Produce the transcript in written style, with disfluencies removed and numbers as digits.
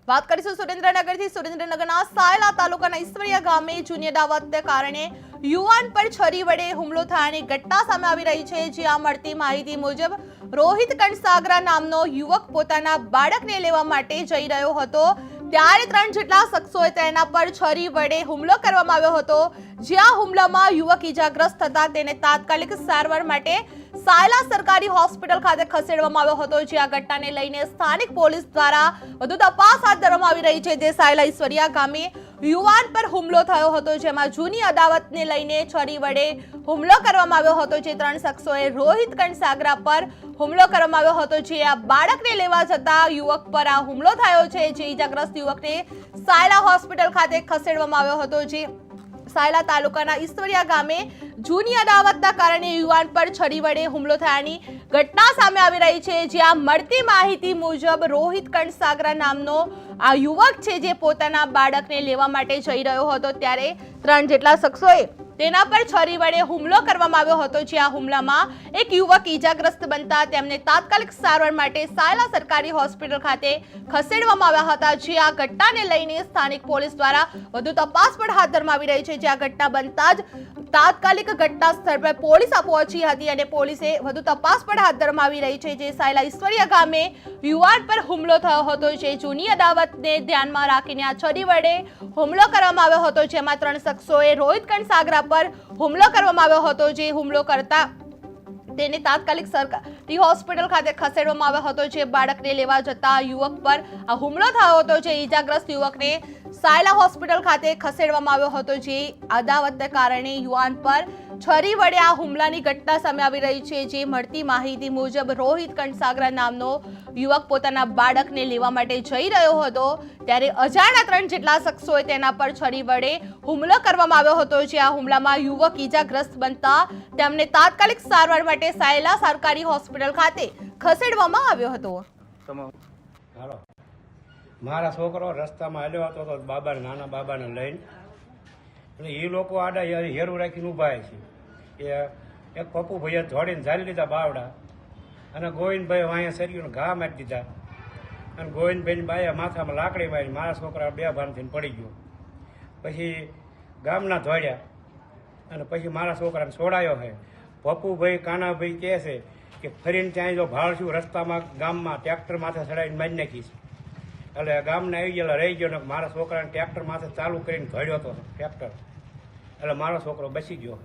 વાત કરીશું સુરેન્દ્રનગરથી। સુરેન્દ્રનગરના સાયલા તાલુકાના ઈશ્વરિયા ગામે જૂની અદાવતને કારણે યુવાન પર છરી વડે હુમલો થયાની ઘટના સામે આવી રહી છે। જ્યાં મળતી માહિતી મુજબ રોહિત કણસાગરા નામનો યુવક પોતાના બાળકને લેવા માટે જઈ રહ્યો હતો, ત્યારે 3 જેટલા શખ્સોએ તેના પર છરી વડે હુમલો કરવામાં આવ્યો હતો। જ્યાં હુમલામાં યુવક ઈજાગ્રસ્ત થતા તેને તાત્કાલિક સારવાર માટે સાયલા સરકારી હોસ્પિટલ ખાતે ખસેડવામાં આવ્યો હતો। જ્યાં ઘટનાને લઈને સ્થાનિક પોલીસ દ્વારા વધુ તપાસ હાથ ધરવામાં આવી રહી છે। જે સાયલા ઈશ્વરિયા ગામે યુવાન પર હુમલો થયો હતો, જેમાં જૂની અદાવતને લઈને છરી વડે હુમલો કરવામાં આવ્યો હતો। જે 3 શખ્સોએ રોહિત કણસાગરા પર હુમલો કરવામાં આવ્યો હતો। જે આ બાળકને લેવા જતા યુવક પર આ હુમલો થયો છે। જે ઈજાગ્રસ્ત યુવકને સાયલા હોસ્પિટલ ખાતે ખસેડવામાં આવ્યો હતો। જે સાયલા તાલુકાના ઈશ્વરિયા ગામે જૂની અદાવતના કારણે યુવાન પર છરી વડે હુમલો થયાની ઘટના સામે આવી રહી છે। જ્યાં મળતી માહિતી મુજબ રોહિત કણસાગરા નામનો આ યુવક છે, જે પોતાના બાળકને લેવા માટે જઈ રહ્યો હતો, ત્યારે 3 જેટલા શખ્સોએ તેના પર છરી વડે હુમલો કરવામાં આવ્યો હતો। જ્યાં હુમલામાં એક યુવક ઈજાગ્રસ્ત બનતા તેમને તાત્કાલિક સારવાર માટે સાયલા સરકારી હોસ્પિટલ ખાતે ખસેડવામાં આવ્યા હતા। જે આ ઘટનાને લઈને સ્થાનિક પોલીસ દ્વારા વધુ તપાસ પણ હાથ ધરવામાં આવી રહી છે। જે આ ઘટના બનતા જ તાત્કાલિક ઘટના સ્થળ પર પોલીસ પહોંચી હતી અને પોલીસે વધુ તપાસ પણ હાથ ધરવામાં આવી રહી છે। જે સાયલા ઈશ્વરિયા ગામે યુવાન પર હુમલો થયો હતો, જે જૂની અદાવતને ધ્યાનમાં રાખીને આ છરી વડે હુમલો કરવામાં આવ્યો હતો। જેમાં 3 શખ્સોએ રોહિત કણસાગરા પર હુમલો કરવામાં આવ્યો હતો। જે હુમલો કરતા તેને તાત્કાલિક સરકારી હોસ્પિટલ ખાતે ખસેડવામાં આવ્યો હતો। જે બાળકને લેવા જતા યુવક પર આ હુમલો થયો હતો। જે ઈજાગ્રસ્ત યુવકને સાયલા હોસ્પિટલ ખાતે ખસેડવામાં આવ્યો હતો। જે અદાવતને કારણે યુવાન પર છરી વડે આ હુમલાની ઘટના સામે આવી રહી છે। જે મળતી માહિતી મુજબ રોહિત કણસાગરા નામનો યુવક પોતાના બાળકને લેવા માટે જઈ રહ્યો હતો, ત્યારે અજાણ્યા 3 જેટલા શખ્સોએ તેના પર છરી વડે હુમલો કરવામાં આવ્યો હતો। જે આ હુમલામાં યુવક ઈજાગ્રસ્ત બનતા તેમને તાત્કાલિક સારવાર માટે સાયલા સરકારી હોસ્પિટલ ખાતે ખસેડવામાં આવ્યો હતો। મારા છોકરો રસ્તામાં હાલ્યો હતો તો બાબાને, નાના બાબાને લઈને, અને એ લોકો આડા હેરું રાખીને ઊભા છે। એ એક પપ્પુભાઈએ ધોડીને ઝાલી લીધા બાવડા, અને ગોવિંદભાઈ અહીંયા શરીરને ઘા મારી દીધા, અને ગોવિંદભાઈની બાયા માથામાં લાકડી મારી, મારા છોકરા 2 ભાન થઈને પડી ગયો। પછી ગામના ધોડ્યા અને પછી મારા છોકરાને છોડાયો છે। પપ્પુભાઈ કાનાભાઈ કહે છે કે ફરીને ત્યાં જો ભાળશું રસ્તામાં ગામમાં ટ્રેક્ટર માથે ચડાવીને મારી નાખીશ। એટલે ગામને આવી ગયેલા રહી ગયો ને મારા છોકરાને ટ્રેક્ટર માથે ચાલુ કરીને ધોડ્યો હતો ટ્રેક્ટર, એટલે મારો છોકરો બચી ગયો।